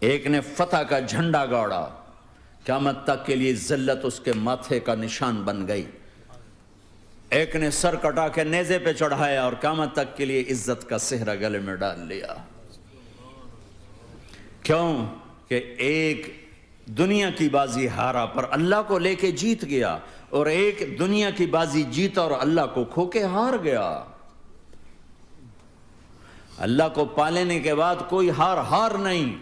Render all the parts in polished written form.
ایک نے فتح کا جھنڈا گاڑا، قیامت تک کے لیے ذلت اس کے ماتھے کا نشان بن گئی. ایک نے سر کٹا کے نیزے پہ چڑھایا اور قیامت تک کے لیے عزت کا صحرا گلے میں ڈال لیا. کیوں کہ ایک دنیا کی بازی ہارا پر اللہ کو لے کے جیت گیا، اور ایک دنیا کی بازی جیتا اور اللہ کو کھو کے ہار گیا. اللہ کو پالینے کے بعد کوئی ہار نہیں،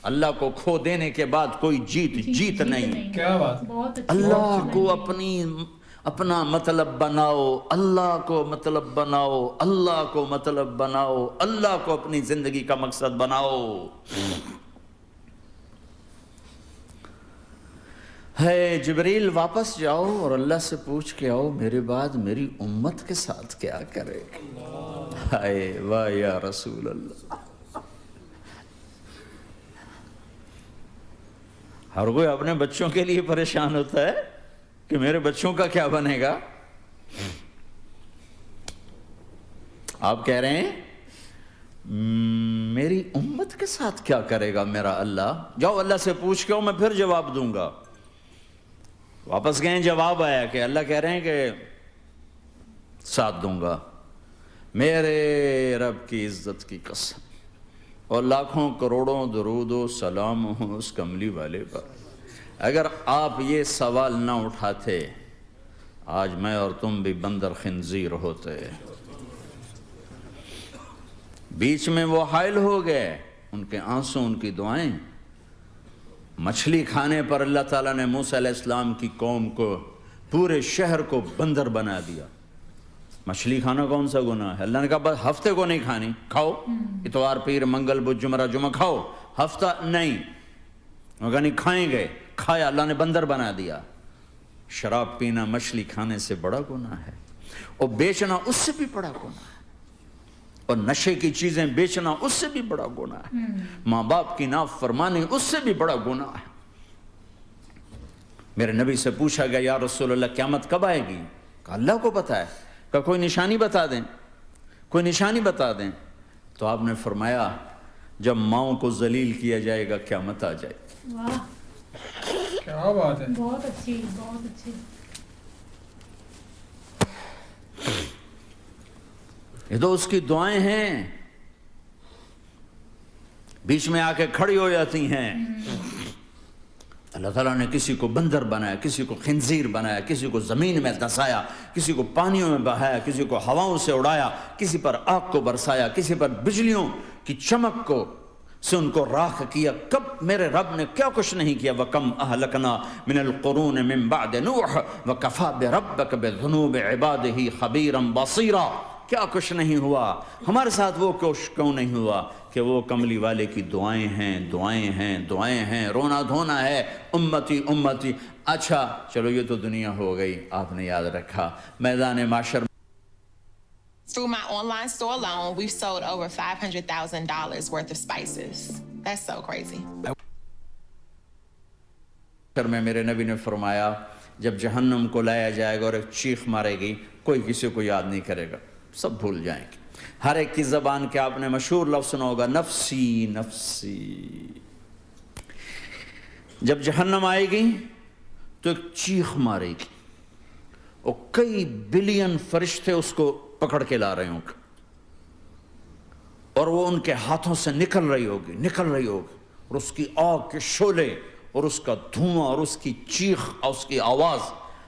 اللہ کو کھو دینے کے بعد کوئی جیت نہیں. کیا بات. اللہ کو اپنا مطلب بناؤ، اللہ کو مطلب بناؤ، اللہ کو مطلب بناؤ، اللہ کو اپنی زندگی کا مقصد بناؤ. ہے جبریل واپس جاؤ اور اللہ سے پوچھ کے آؤ میرے بعد میری امت کے ساتھ کیا کرے. ہائے واہ یا رسول اللہ. ہر کوئی اپنے بچوں کے لیے پریشان ہوتا ہے کہ میرے بچوں کا کیا بنے گا. آپ کہہ رہے ہیں میری امت کے ساتھ کیا کرے گا میرا اللہ. جاؤ اللہ سے پوچھ کے آؤ، میں پھر جواب دوں گا. واپس گئے، جواب آیا کہ اللہ کہہ رہے ہیں کہ ساتھ دوں گا. میرے رب کی عزت کی قسم، اور لاکھوں کروڑوں درود و سلام ہوں اس کملی والے پر، اگر آپ یہ سوال نہ اٹھاتے آج میں اور تم بھی بندر خنزیر ہوتے. بیچ میں وہ حائل ہو گئے، ان کے آنسو، ان کی دعائیں. مچھلی کھانے پر اللہ تعالیٰ نے موسیٰ علیہ السلام کی قوم کو، پورے شہر کو بندر بنا دیا. مچھلی کھانا کون سا گناہ ہے؟ اللہ نے کہا بس ہفتے کو نہیں کھانی، کھاؤ اتوار پیر منگل بدھ جمعہ کھاؤ، ہفتہ نہیں. مگر نہیں کھائیں گے، کھایا، اللہ نے بندر بنا دیا. شراب پینا مچھلی کھانے سے بڑا گناہ ہے، اور بیچنا اس سے بھی بڑا گناہ ہے، اور نشے کی چیزیں بیچنا اس سے بھی بڑا گناہ ہے، ماں باپ کی نافرمانی اس سے بھی بڑا گناہ ہے. میرے نبی سے پوچھا گیا یا رسول اللہ قیامت کب آئے گی؟ کہا اللہ کو پتا ہے. کہ کوئی نشانی بتا دیں، کوئی نشانی بتا دیں. تو آپ نے فرمایا جب ماؤں کو ذلیل کیا جائے گا قیامت آ جائے گی. واہ کیا بات ہے. بہت اچھی، بہت اچھی. یہ تو اس کی دعائیں ہیں، بیچ میں آ کے کھڑی ہو جاتی ہیں. اللہ تعالیٰ نے کسی کو بندر بنایا، کسی کو خنزیر بنایا، کسی کو زمین میں دسایا، کسی کو پانیوں میں بہایا، کسی کو ہواؤں سے اڑایا، کسی پر آگ کو برسایا، کسی پر بجلیوں کی چمک کو سے ان کو راکھ کیا. کب میرے رب نے کیا کچھ نہیں کیا. وَكَمْ أَهْلَكْنَا مِنَ الْقُرُونِ مِنْ بَعْدِ نُوحٍ وَكَفَى بِرَبِّكَ بِذُنُوبِ عِبَادِهِ خَبِيرًا بَصِيرًا. کیا کچھ نہیں ہوا ہمارے ساتھ، وہ کچھ کیوں نہیں ہوا کہ وہ کملی والے کی دعائیں ہیں، دعائیں ہیں، دعائیں ہیں، رونا دھونا ہے، امتی امتی. اچھا چلو یہ تو دنیا ہو گئی، آپ نے یاد رکھا میدان معاشر Through my online store alone, we've sold over $500,000 worth of spices. That's so crazy. میں میرے نبی نے فرمایا جب جہنم کو لایا جائے گا اور ایک چیخ مارے گی، کوئی کسی کو یاد نہیں کرے گا، سب بھول جائیں گے. ہر ایک کی زبان کے آپ نے مشہور لفظ سنا ہوگا نفسی نفسی. جب جہنم آئے گی تو ایک چیخ مارے گی اور کئی بلین فرشتے اس کو پکڑ کے لا رہے ہوں گے، اور وہ ان کے ہاتھوں سے نکل رہی ہوگی، اور اس کی آگ کے شعلے اور اس کا دھواں اور اس کی چیخ اور اس کی آواز.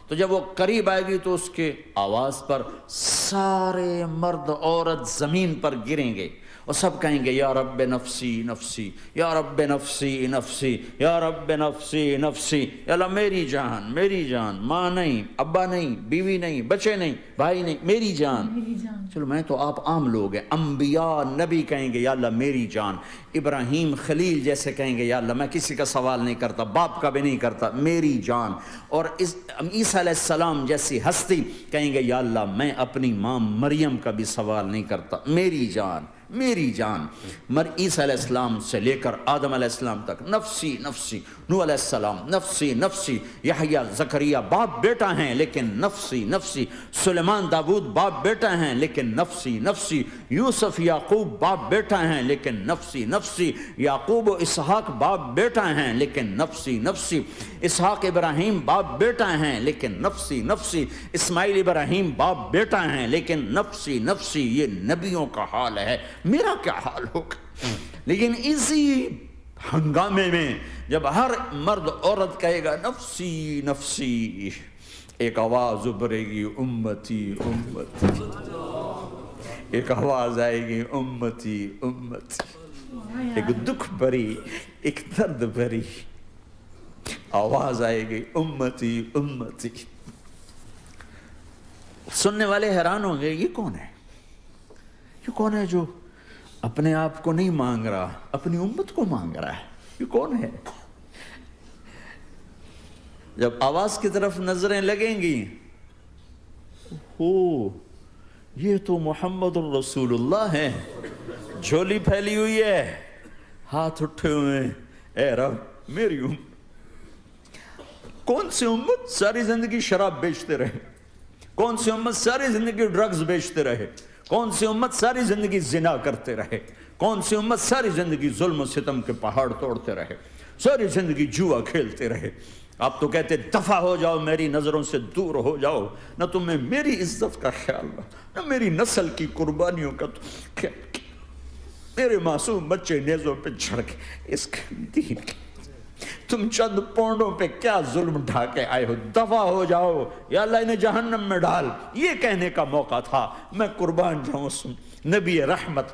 تو جب وہ قریب آئے گی تو اس کے آواز پر سارے مرد عورت زمین پر گریں گے اور سب کہیں گے یا رب نفسی نفسی، یا رب نفسی نفسی، یا رب نفسی نفسی. یا اللہ میری جان، میری جان، ماں نہیں، ابا نہیں، بیوی نہیں، بچے نہیں، بھائی نہیں، میری جان. چلو میں تو آپ عام لوگ ہیں، انبیاء نبی کہیں گے یا اللہ میری جان. ابراہیم خلیل جیسے کہیں گے یا اللہ میں کسی کا سوال نہیں کرتا، باپ کا بھی نہیں کرتا، میری جان. اور عیسیٰ علیہ السلام جیسی ہستی کہیں گے یا اللہ میں اپنی ماں مریم کا بھی سوال نہیں کرتا، میری جان، میری جان. عیسیٰ علیہ السلام سے لے کر آدم علیہ السلام تک نفسی نفسی. نوح علیہ السلام نفسی نفسی. یحییٰ زکریا باپ بیٹا ہیں لیکن نفسی نفسی. سلیمان داؤد باپ بیٹا ہیں لیکن لیکن نفسی نفسی. یوسف یعقوب باپ بیٹا ہیں لیکن نفسی نفسی. یعقوب و اسحاق باپ بیٹا ہیں لیکن نفسی نفسی. اسحاق ابراہیم باپ بیٹا ہیں لیکن نفسی نفسی. اسماعیل ابراہیم باپ بیٹا ہیں لیکن نفسی نفسی. یہ نبیوں کا حال ہے، میرا کیا حال ہوگا؟ لیکن اسی ہنگامے میں جب ہر مرد عورت کہے گا نفسی نفسی، ایک آواز ابھرے گی امتی امتی. ایک آواز آئے گی امتی امتی. ایک دکھ بھری، ایک درد بھری آواز آئے گی امتی امتی. سننے والے حیران ہوں گے، یہ کون ہے؟ یہ کون ہے جو اپنے آپ کو نہیں مانگ رہا، اپنی امت کو مانگ رہا ہے؟ یہ کون ہے؟ جب آواز کی طرف نظریں لگیں گی، یہ تو محمد الرسول اللہ ہے. جھولی پھیلی ہوئی ہے، ہاتھ اٹھے ہوئے ہیں، اے رب میری امت. کون سی امت ساری زندگی شراب بیچتے رہے؟ کون سی امت ساری زندگی ڈرگز بیچتے رہے؟ کون سی امت ساری زندگی زنا کرتے رہے؟ کون سی امت ساری زندگی ظلم و ستم کے پہاڑ توڑتے رہے؟ ساری زندگی جوا کھیلتے رہے؟ آپ تو کہتے دفع ہو جاؤ، میری نظروں سے دور ہو جاؤ. نہ تمہیں میری عزت کا خیال نہ میری نسل کی قربانیوں کا خیال. میرے معصوم بچے نیزوں پہ جھڑ کے اس دین کے تم چند پونڈوں پہ کیا ظلم ڈھا کے آئے ہو؟ دفع ہو جاؤ یا اللہ انہیں جہنم میں ڈال. یہ کہنے کا موقع تھا. میں قربان جاؤں اس نبی رحمت،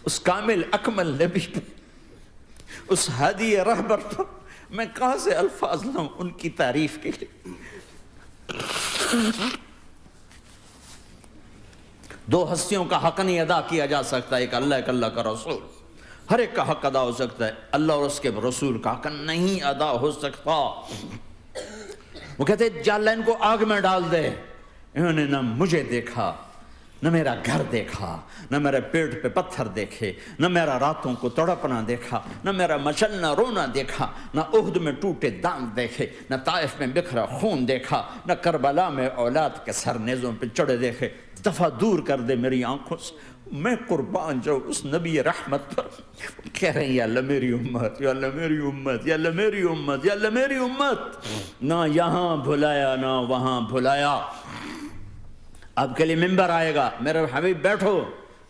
اس کامل اکمل نبی پہ، اس ہادی رہبر پر. میں کہاں سے الفاظ لاؤں ان کی تعریف کے لیے؟ دو ہستیوں کا حق نہیں ادا کیا جا سکتا، ایک اللہ ایک اللہ کا رسول. ہر ایک کا حق ادا ہو سکتا ہے، اللہ اور اس کے رسول کا حق نہیں ادا ہو سکتا. وہ کہتے جا اللہ ان کو آگ میں ڈال دے. انہوں نے نہ مجھے دیکھا، نہ میرا گھر دیکھا، نہ میرے پیٹ پہ پتھر دیکھے، نہ میرا راتوں کو تڑپنا دیکھا، نہ میرا مچلنا رونا دیکھا، نہ احد میں ٹوٹے دانت دیکھے، نہ طائف میں بکھرا خون دیکھا، نہ کربلا میں اولاد کے سر نیزوں پہ چڑھے دیکھے. دفعہ دور کر دے میری آنکھوں سے. میں قربان جاؤں اس نبی رحمت پر. کہہ رہے ہیں یا اللہ میری امت، یا اللہ میری امت، یا اللہ میری امت، یا اللہ میری امت. نہ یہاں بھلایا نہ وہاں بھلایا. آپ کے لیے ممبر آئے گا، میرے حبیب بیٹھو،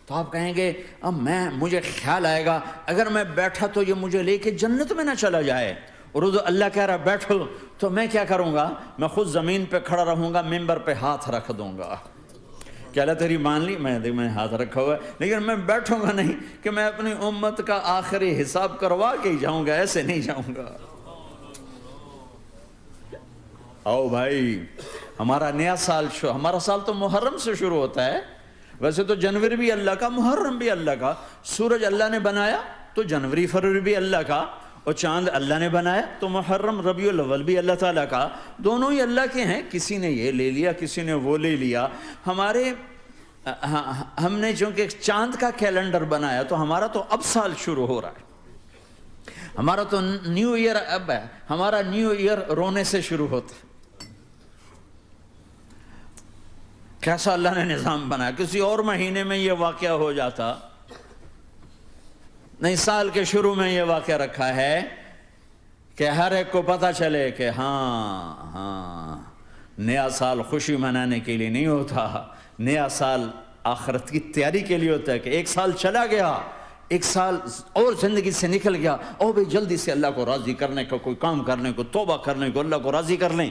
تو آپ کہیں گے اب مجھے خیال آئے گا اگر میں بیٹھا تو یہ مجھے لے کے جنت میں نہ چلا جائے. اور اللہ کہہ رہا بیٹھو تو میں کیا کروں گا؟ میں خود زمین پہ کھڑا رہوں گا، ممبر پہ ہاتھ رکھ دوں گا. کہ اللہ تیری مان لی، میں ہاتھ رکھا ہوا ہے، لیکن میں بیٹھوں گا نہیں کہ میں اپنی امت کا آخری حساب کروا کے ہی جاؤں گا. ایسے نہیں جاؤں گا. آؤ بھائی، ہمارا نیا سال ہمارا سال تو محرم سے شروع ہوتا ہے. ویسے تو جنوری بھی اللہ کا، محرم بھی اللہ کا. سورج اللہ نے بنایا تو جنوری فروری بھی اللہ کا، اور چاند اللہ نے بنایا تو محرم ربیع الاول بھی اللہ تعالیٰ کا. دونوں ہی اللہ کے ہیں. کسی نے یہ لے لیا، کسی نے وہ لے لیا. ہم نے چونکہ چاند کا کیلنڈر بنایا تو ہمارا تو اب سال شروع ہو رہا ہے. ہمارا تو نیو ایئر اب ہے. ہمارا نیو ایئر رونے سے شروع ہوتا ہے. کیسا اللہ نے نظام بنایا. کسی اور مہینے میں یہ واقعہ ہو جاتا. نہیں، سال کے شروع میں یہ واقعہ رکھا ہے کہ ہر ایک کو پتہ چلے کہ ہاں نیا سال خوشی منانے کے لیے نہیں ہوتا. نیا سال آخرت کی تیاری کے لیے ہوتا ہے کہ ایک سال چلا گیا، ایک سال اور زندگی سے نکل گیا، اور بھئی جلدی سے اللہ کو راضی کرنے کا کوئی کام کرنے کو، توبہ کرنے کو، اللہ کو راضی کر لیں.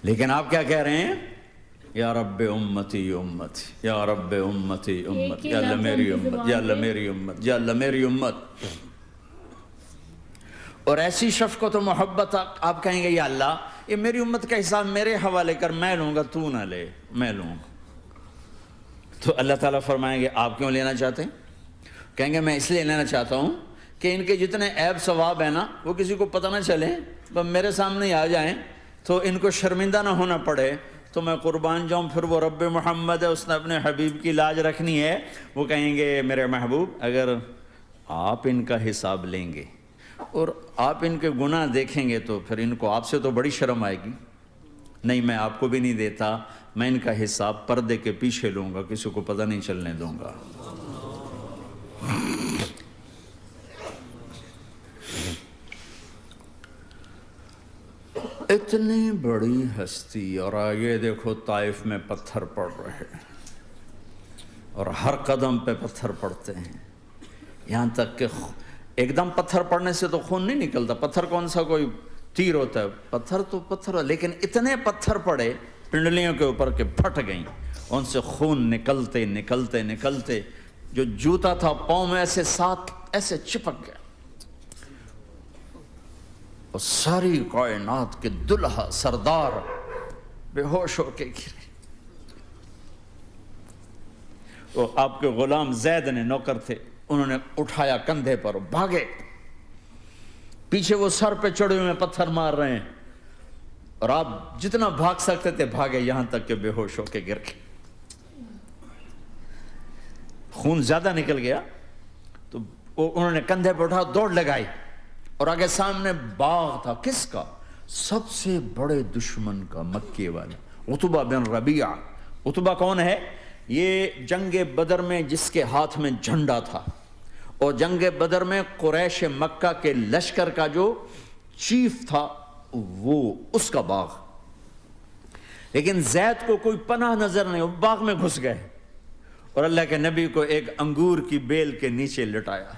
لیکن آپ کیا کہہ رہے ہیں؟ یا رب امتی امتی، یا رب امتی امت، یا اللہ میری امت، یا اللہ میری امت، یا اللہ میری امت. اور ایسی شفقت و محبت آپ کہیں گے یا اللہ یہ میری امت کا حساب میرے حوالے کر، میں لوں گا، تو نہ لے، میں لوں گا. تو اللہ تعالیٰ فرمائیں گے آپ کیوں لینا چاہتے ہیں؟ کہیں گے میں اس لیے لینا چاہتا ہوں کہ ان کے جتنے عیب ثواب ہیں نا وہ کسی کو پتہ نہ چلے، بس میرے سامنے آ جائیں تو ان کو شرمندہ نہ ہونا پڑے. تو میں قربان جاؤں. پھر وہ رب محمد ہے، اس نے اپنے حبیب کی لاج رکھنی ہے. وہ کہیں گے میرے محبوب اگر آپ ان کا حساب لیں گے اور آپ ان کے گناہ دیکھیں گے تو پھر ان کو آپ سے تو بڑی شرم آئے گی. نہیں میں آپ کو بھی نہیں دیتا, میں ان کا حساب پردے کے پیچھے لوں گا, کسی کو پتہ نہیں چلنے دوں گا. اتنی بڑی ہستی, اور آگے دیکھو طائف میں پتھر پڑ رہے ہیں اور ہر قدم پہ پتھر پڑتے ہیں, یہاں تک کہ ایک دم پتھر پڑنے سے تو خون نہیں نکلتا. پتھر کون سا کوئی تیر ہوتا ہے, پتھر تو پتھر, لیکن اتنے پتھر پڑے پنڈلیوں کے اوپر کہ پھٹ گئیں, ان سے خون نکلتے نکلتے نکلتے جو جوتا تھا پاؤں میں ایسے ساتھ ایسے چپک گیا, اور ساری کائنات کے دلہا سردار بے ہوش ہو کے گرے. وہ آپ کے غلام زید نے, نوکر تھے, انہوں نے اٹھایا کندھے پر, بھاگے پیچھے, وہ سر پہ چڑھے ہوئے پتھر مار رہے ہیں, اور آپ جتنا بھاگ سکتے تھے بھاگے, یہاں تک کہ بے ہوش ہو کے گر گئے. خون زیادہ نکل گیا تو انہوں نے کندھے پہ اٹھا, دوڑ لگائی, اور آگے سامنے باغ تھا, کس کا؟ سب سے بڑے دشمن کا, مکے والا عتبہ بن ربیعہ. عتبہ کون ہے؟ یہ جنگ بدر میں جس کے ہاتھ میں جھنڈا تھا, اور جنگ بدر میں قریش مکہ کے لشکر کا جو چیف تھا وہ اس کا باغ. لیکن زید کو کوئی پناہ نظر نہیں, وہ باغ میں گھس گئے اور اللہ کے نبی کو ایک انگور کی بیل کے نیچے لٹایا.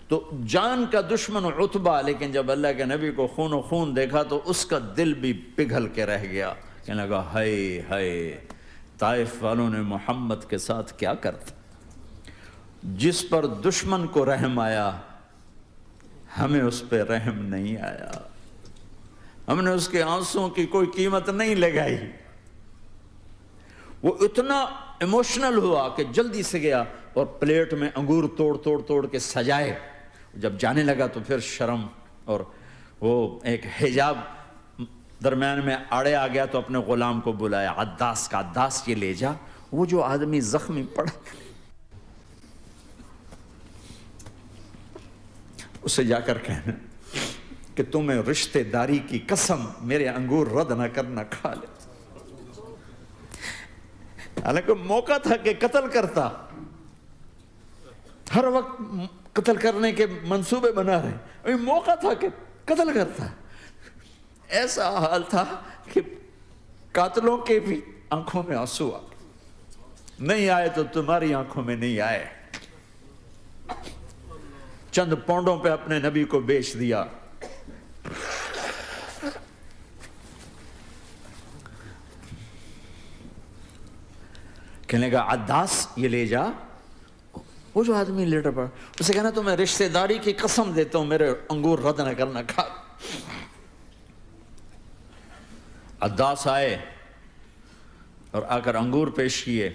تو جان کا دشمن عتبہ, لیکن جب اللہ کے نبی کو خون و خون دیکھا تو اس کا دل بھی پگھل کے رہ گیا, کہنے لگا ہائے ہائے, طائف والوں نے محمد کے ساتھ کیا کرتا. جس پر دشمن کو رحم آیا ہمیں اس پہ رحم نہیں آیا, ہم نے اس کے آنسوں کی کوئی قیمت نہیں لگائی. وہ اتنا ایموشنل ہوا کہ جلدی سے گیا اور پلیٹ میں انگور توڑ توڑ توڑ کے سجائے. جب جانے لگا تو پھر شرم اور وہ ایک حجاب درمیان میں آڑے آ گیا, تو اپنے غلام کو بلایا, عداس کا, عداس یہ لے جا وہ جو آدمی زخمی پڑا, اسے جا کر کہنا کہ تمہیں رشتے داری کی قسم میرے انگور رد نہ کرنا, کھا لے. حالانکہ موقع تھا کہ قتل کرتا, ہر وقت قتل کرنے کے منصوبے بنا رہے, ابھی موقع تھا کہ قتل کرتا. ایسا حال تھا کہ قاتلوں کے بھی آنکھوں میں آنسو آ نہیں آئے تو تمہاری آنکھوں میں نہیں آئے. چند پونڈوں پہ اپنے نبی کو بیچ دیا. کہنے لگا عداس یہ لے جا, وہ جو آدمی لیٹر پر, اسے کہنا تو میں رشتہ داری کی قسم دیتا ہوں میرے انگور رد نہ کرنا, کھا. عداس آئے اور آ کر انگور پیش کیے,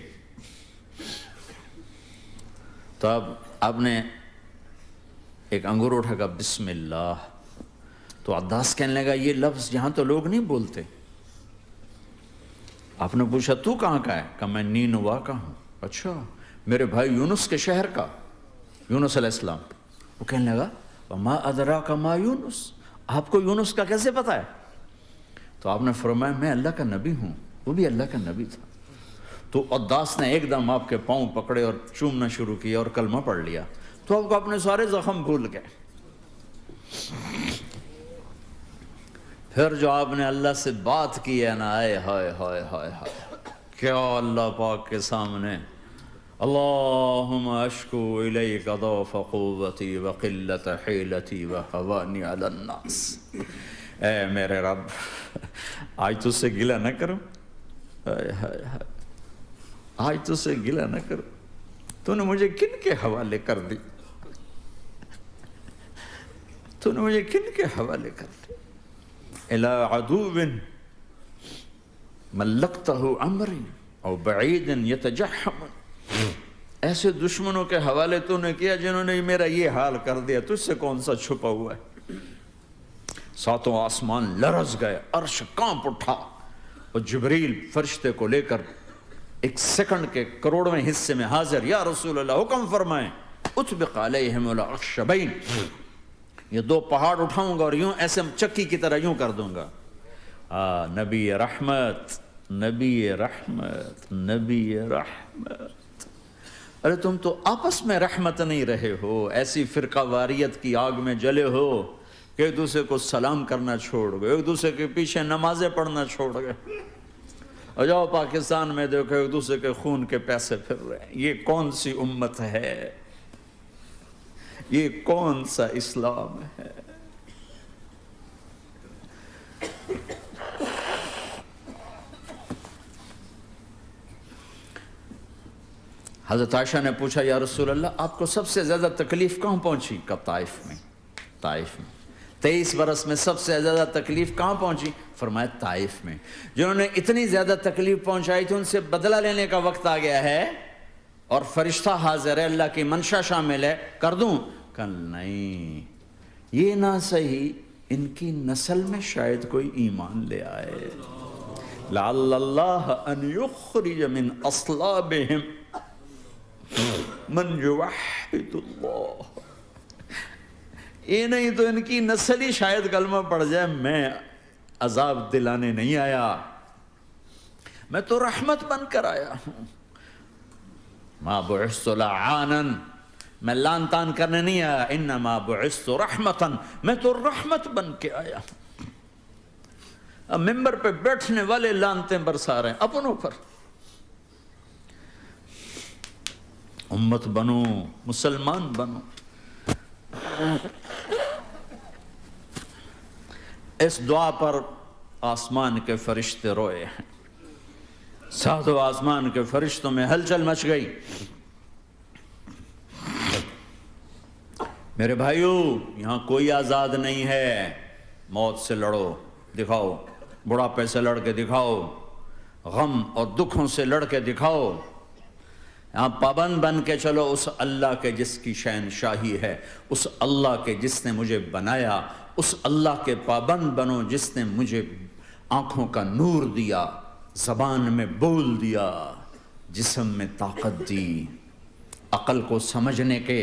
تو اب آپ نے ایک انگور اٹھا کر بسم اللہ. تو عداس کہنے لگا یہ لفظ یہاں تو لوگ نہیں بولتے. آپ نے پوچھا تو کہاں کا ہے؟ کہا میں نینوا کا ہوں. اچھا, میرے بھائی یونس کے شہر کا, یونس علیہ السلام. وہ کہنے لگا وما ادراک ما یونس, آپ کو یونس کا کیسے پتا ہے؟ تو آپ نے فرمایا میں اللہ کا نبی ہوں, وہ بھی اللہ کا نبی تھا. تو عداس نے ایک دم آپ کے پاؤں پکڑے اور چومنا شروع کیا اور کلمہ پڑھ لیا. تو آپ کو اپنے سارے زخم بھول گئے. پھر جو آپ نے اللہ سے بات کی ہے نا, آئے ہائے ہائے ہائے ہائے, کیا اللہ پاک کے سامنے اللہم اشکو الیک ضعف قوتی وقلت حیلتی وحوانی علی الناس. اے میرے رب, آج تجھ سے گلہ نہ کروں, آج تجھ سے گلہ نہ کروں, تو نے مجھے کن کے حوالے کر دی, تو نے مجھے کن کے حوالے کر دی. الی عدو ملکتہ امری او بعید یتجحم, ایسے دشمنوں کے حوالے تو نے کیا جنہوں نے میرا یہ حال کر دیا, تجھ سے کون سا چھپا ہوا ہے. ساتوں آسمان لرز گئے, عرش کانپ اٹھا, اور جبریل فرشتے کو لے کر ایک سیکنڈ کے کروڑویں حصے میں حاضر. یا رسول اللہ حکم فرمائیں. اطبق علیہم الاخشبین، یہ دو پہاڑ اٹھاؤں گا اور یوں ایسے چکی کی طرح یوں کر دوں گا. نبی رحمت، نبی رحمت، نبی رحمت. ارے تم تو آپس میں رحمت نہیں رہے ہو، ایسی فرقہ واریت کی آگ میں جلے ہو کہ ایک دوسرے کو سلام کرنا چھوڑ گئے، ایک دوسرے کے پیچھے نمازیں پڑھنا چھوڑ گئے. اور جاؤ پاکستان میں دیکھو ایک دوسرے کے خون کے پیسے پھر رہے ہیں. یہ کون سی امت ہے؟ یہ کون سا اسلام ہے؟ حضرت عائشہ نے پوچھا یا رسول اللہ آپ کو سب سے زیادہ تکلیف کہاں پہنچی؟ کب؟ طائف میں. طائف میں 23 برس میں سب سے زیادہ تکلیف کہاں پہنچی؟ فرمایا طائف میں. جنہوں نے اتنی زیادہ تکلیف پہنچائی تھی ان سے بدلہ لینے کا وقت آ گیا ہے اور فرشتہ حاضر ہے، اللہ کی منشا شامل ہے، کر دوں؟ کہ نہیں، یہ نہ صحیح، ان کی نسل میں شاید کوئی ایمان لے آئے. لعل اللہ ان یخرج من اصلابہم من یوحد اللہ. یہ نہیں تو ان کی نسل ہی شاید کلمہ پڑ جائے. میں عذاب دلانے نہیں آیا، میں تو رحمت بن کر آیا ہوں. ما بعثت لعانا، میں لان تان کرنے نہیں آیا. انما بعثت رحمتا، میں تو رحمت بن کے آیا ہوں. اب ممبر پہ بیٹھنے والے لانتیں برسا رہے ہیں اپنوں پر. امت بنو، مسلمان بنو. اس دعا پر آسمان کے فرشتے روئے ہیں. ساتوں آسمان کے فرشتوں میں ہلچل مچ گئی. میرے بھائیو، یہاں کوئی آزاد نہیں ہے. موت سے لڑو، دکھاؤ. بڑھاپے سے لڑ کے دکھاؤ. غم اور دکھوں سے لڑ کے دکھاؤ. یہاں پابند بن کے چلو اس اللہ کے جس کی شہنشاہی ہے، اس اللہ کے جس نے مجھے بنایا. اس اللہ کے پابند بنو جس نے مجھے آنکھوں کا نور دیا، زبان میں بول دیا، جسم میں طاقت دی، عقل کو سمجھنے کے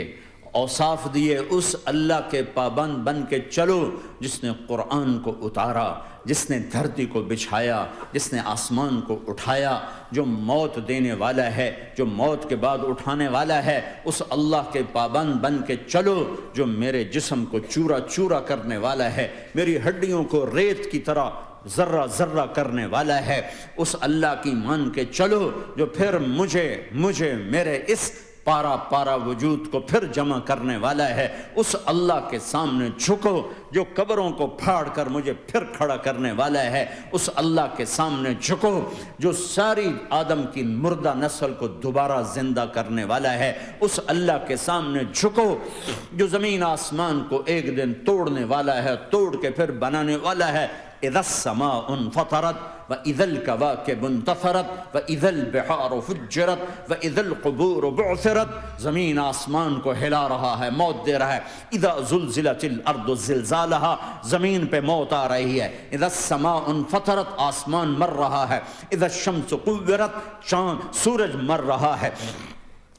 اوصاف دیے. اس اللہ کے پابند بن کے چلو جس نے قرآن کو اتارا، جس نے دھرتی کو بچھایا، جس نے آسمان کو اٹھایا، جو موت دینے والا ہے، جو موت کے بعد اٹھانے والا ہے. اس اللہ کے پابند بن کے چلو جو میرے جسم کو چورا چورا کرنے والا ہے، میری ہڈیوں کو ریت کی طرح ذرہ ذرہ کرنے والا ہے. اس اللہ کی مان کے چلو جو پھر مجھے میرے اس پارا پارا وجود کو پھر جمع کرنے والا ہے. اس اللہ کے سامنے جھکو جو قبروں کو پھاڑ کر مجھے پھر کھڑا کرنے والا ہے. اس اللہ کے سامنے جھکو جو ساری آدم کی مردہ نسل کو دوبارہ زندہ کرنے والا ہے. اس اللہ کے سامنے جھکو جو زمین آسمان کو ایک دن توڑنے والا ہے، توڑ کے پھر بنانے والا ہے. اذا السماء انفطرت وَإِذَا الْكَوَاكِبُ انْتَثَرَتْ وَإِذَا الْبِحَارُ فُجِّرَتْ وَإِذَا الْقُبُورُ بُعْثِرَتْ. زمین آسمان کو ہلا رہا ہے، موت دے رہا ہے. اِذَا زُلْزِلَتِ الْأَرْضُ زِلْزَالَهَا، زمین پہ موت آ رہی ہے. اِذَا السَّمَاءُ انْفَطَرَتْ، آسمان مر رہا ہے. اِذَا الشَّمْسُ قُوِّرَتْ، چاند سورج مر رہا ہے.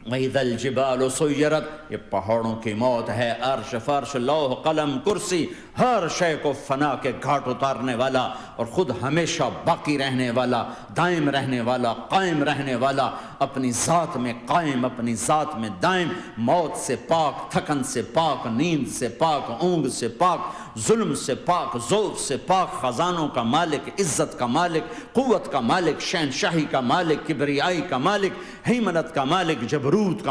وَإِذَا الْجِبَالُ سُيِّرَتْ، یہ پہاڑوں کی موت ہے. عرش فرش لوح قلم کرسی ہر شے کو فنا کے گھاٹ اتارنے والا اور خود ہمیشہ باقی رہنے والا، دائم رہنے والا، قائم رہنے والا، اپنی ذات میں قائم، اپنی ذات میں دائم، موت سے پاک، تھکن سے پاک، نیند سے پاک، اونگ سے پاک، ظلم سے پاک، ذوق سے پاک، خزانوں کا مالک، عزت کا مالک، قوت کا مالک، شہنشاہی کا مالک، کبریائی کا مالک، ہیمنت کا مالک، جبروت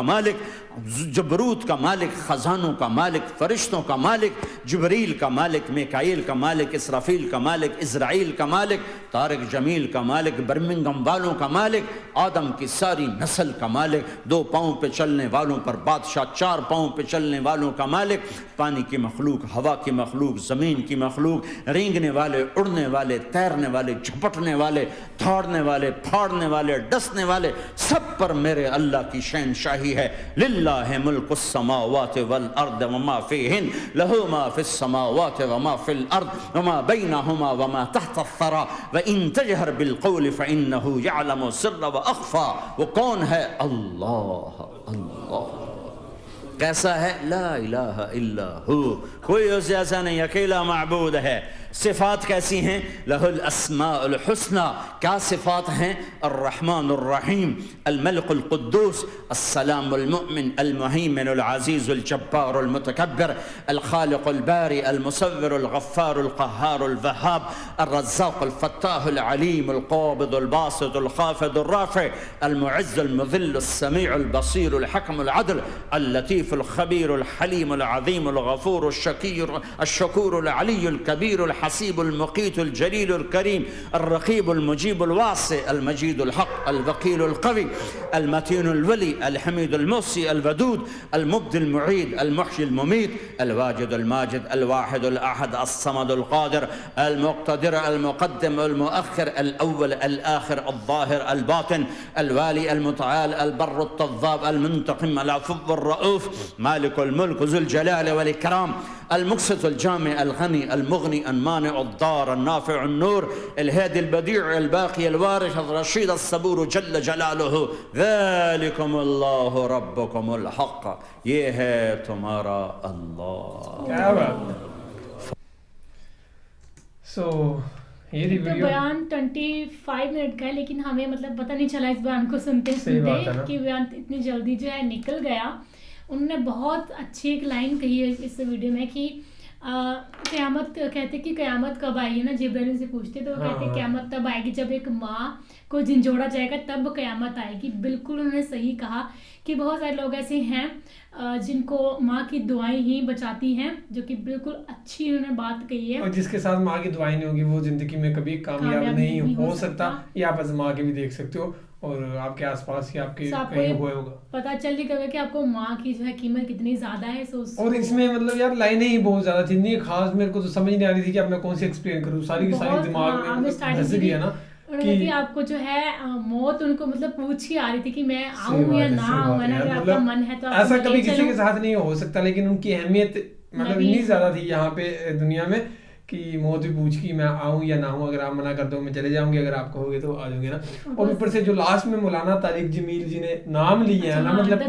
کا مالک، خزانوں کا مالک، فرشتوں کا مالک، جبریل کا مالک، میکائیل کا مالک، اسرافیل کا مالک، اسرائیل کا مالک، طارق جمیل کا مالک، برمنگم والوں کا مالک، آدم کی ساری نسل کا مالک، 2 پاؤں پہ چلنے والوں پر بادشاہ، 4 پاؤں پہ چلنے والوں کا مالک، پانی کی مخلوق، ہوا کی مخلوق، زمین کی مخلوق، رینگنے والے، اڑنے والے، تیرنے والے، جھپٹنے والے، دھاڑنے والے، پھاڑنے والے، ڈسنے والے، سب پر میرے اللہ کی شہنشاہی ہے. للہ ملک السماوات والارض وما فیہن، لہو ما فی السماوات وما فی الارض وما بینہما وما تحت الثری وان تجہر بالقول فانہ یعلم السر واخفی. وہ کون ہے؟ اللہ. اللہ کیسا ہے؟ لا الہ الا ہو، کوئی اس جیسا نہیں، اکیلا معبود ہے۔ صفات کیسی ہیں؟ لہ الاسماء الحسنى، کیا صفات ہیں؟ الرحمن الرحیم، الملک القدوس، السلام المؤمن، المہیمن العزیز الجبار المتکبر، الخالق الباری المصور الغفار القہار الوہاب، الرزاق الفتاح العلیم القابض الباسط الخافض الرافع، المعز المذل السمیع البصیر الحکم العدل، اللطیف الخبیر الحلیم العظیم الغفور الشکور العلی الکبیر الحسیب المقیت الجلیل الکریم، الرقیب المجیب الواسع، المجید الحق، الوکیل القوی، المتین الولی، الحمید المحصی، الودود، المبدی المعید، المحیی الممیت، الواجد الماجد، الواحد الأحد، الصمد القادر، المقتدر، المقدم، المؤخر، الأول، الآخر، الظاهر، الباطن، الوالي، المتعال، البر التواب، المنتقم، العفو الرؤوف، مالك الملك ذو الجلال والإكرام، المقسط الجامع الغني المغني المانع الضار النافع النور، الهادي البديع الباقي الوارث الرشيد الصبور جل جلاله، ذلكم الله ربكم الحق، یہ ہے تمہارا اللہ۔ کیا بات۔ سو یہ تو بیان 25 منٹ کا ہے، لیکن ہمیں مطلب پتہ نہیں چلا اس بیان کو سنتے سنتے کہ بیان اتنی جلدی جو ہے نکل گیا۔ انہوں نے بہت اچھی ایک لائن کہی ہے اس ویڈیو میں کہ قیامت، کہتے کہ قیامت کب آئے گی نا، جبرائیل سے پوچھتے تو وہ کہتے قیامت تب آئے گی جب ایک ماں کو جھنجھوڑا جائے گا، تب قیامت آئے گی۔ بالکل انہوں نے صحیح کہا کہ بہت سارے لوگ ایسے ہیں جن کو ماں کی دعائیں ہی بچاتی ہیں، جو کہ بالکل اچھی انہوں نے بات کہی ہے۔ اور جس کے ساتھ ماں کی دعائیں نہیں ہوگی وہ زندگی میں کبھی کامیاب نہیں ہو سکتا۔ یہ آپ آزما کے بھی دیکھ سکتے ہو، اور آپ کے آس پاس ہی آپ کے کہیں ہوا ہوگا، پتہ چل جائے گا کہ آپ کو ماں کی جو ہے قیمت کتنی زیادہ ہے۔ اور اس میں مطلب یار لائنیں ہی بہت زیادہ تھی، اتنی خاص میرے کو تو سمجھ نہیں آ رہی تھی کہ اب میں کون سی ایکسپلین کروں، ساری کی ساری دماغ میں دھس گئی ہے نا کہ آپ کو جو ہے موت ان کو مطلب پوچھ ہی آ رہی تھی کہ میں آؤں یا نہ آؤں، ہے نا، اگر آپ کا من ہے تو ایسا کبھی کسی کے ساتھ نہیں ہو سکتا، لیکن ان کی اہمیت مطلب اتنی زیادہ تھی یہاں پہ دنیا میں کہ موت بھی پوچھ کی میں آؤں یا نہ ہوں، اگر آپ منع کر دو میں چلے جاؤں گی، اگر آپ کہو گے تو آ جاؤں گے نا۔ اور اوپر سے جو لاسٹ میں مولانا طارق جمیل جی نے نام لیا ہے نا، مطلب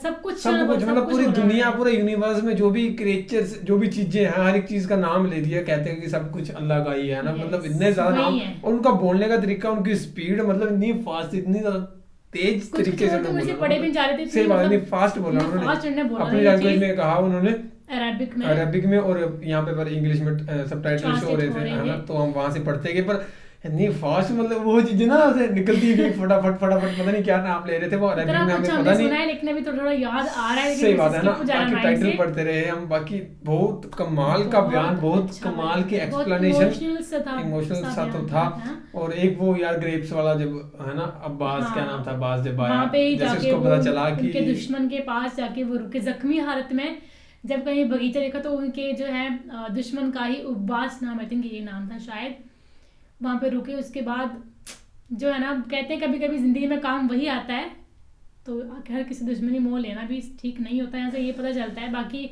سب کچھ مطلب پوری دنیا، پورے یونیورس میں جو بھی کریچرز، جو بھی چیزیں ہیں، ہر ایک چیز کا نام لے دیا، کہتے ہیں کہ سب کچھ اللہ کا ہی ہے نا، مطلب اتنے زیادہ نام، اور ان کا بولنے کا طریقہ، ان کی اسپیڈ مطلب اتنی فاسٹ، اتنی زیادہ تیز طریقے سے پڑھے بھی جا رہے تھے، صحیح بات نہیں، فاسٹ بولا انہوں نے، اپنی لینگویج میں کہا انہوں نے، عربک میں، اور یہاں پہ پر انگلش میں سب ٹائٹل شو ہو رہے تھے ہے نا، تو ہم وہاں سے پڑھتے گئے، پر اتنی فاسٹ مطلب وہ چیزیں نا اسے نکلتی گئی فٹافٹ پتہ نہیں کیا نام لے رہے تھے وہ عربی میں، ہمیں پتہ نہیں، لیکن ابھی تھوڑا یاد آ رہا ہے۔ صحیح بات ہے نا، باقی ٹائٹل پڑھتے رہے ہم، باقی بہت کمال کا بیان، بہت کمال کی ایکسپلینیشن، ایموشنل سا تو تھا۔ اور ایک وہ یار گریپس والا جب ہے نا، عباس کیا نام تھا، عباس جب آیا جیسے اس کو پتہ چلا کہ ان کے دشمن کے پاس جا کے وہ رکے زخمی حالت میں، جب کہیں باغیچہ دیکھا تو ان کے جو ہے دشمن کا ہی عباس نام، آئی تھنک یہ نام تھا شاید، وہاں پہ رکے۔ اس کے بعد جو ہے نا کہتے ہیں کبھی کبھی زندگی میں کام وہی آتا ہے، تو ہر کسی دشمنی مول لینا بھی ٹھیک نہیں ہوتا ہے، یہاں سے یہ پتہ چلتا ہے۔ باقی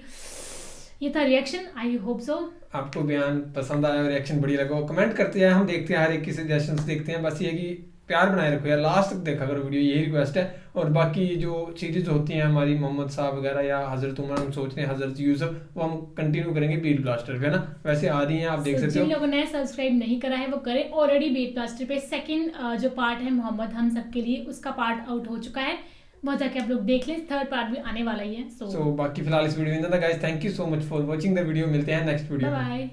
یہ تھا ریئیکشن، آئی ہوپ سو آپ کو بیان پسند آیا اور ریئیکشن بڑی لگا، کمنٹ کرتے ہیں، ہم دیکھتے ہیں ہر ایک کی سجیشنز دیکھتے ہیں، بس یہ کہ پیار بنائے رکھو یار، لاسٹ تک دیکھا کرو ویڈیو، یہی ریکویسٹ ہے۔ اور باقی جو سیریز ہوتی ہیں ہماری محمد صاحب وغیرہ یا حضرت عمر، ہم سوچ رہے ہیں حضرت یوسف، وہ ہم کنٹینیو کریں گے بیٹ بلاسٹر پہ نا، ویسے آ رہی ہیں آپ دیکھ سکتے ہو۔ جن لوگوں نے سبسکرائب نہیں کرا ہے وہ کریں، آلریڈی بیٹ بلاسٹر پہ سیکنڈ جو پارٹ ہے محمد ہم سب کے لیے، اس کا پارٹ آؤٹ ہو چکا ہے، وہاں جا کے آپ لوگ دیکھ لیں، تھرڈ پارٹ بھی آنے والا ہی ہے۔ سو باقی فی الحال اس ویڈیو میں thank you so much for watching the video, ملتے ہیں نیکسٹ ویڈیو میں، بائے۔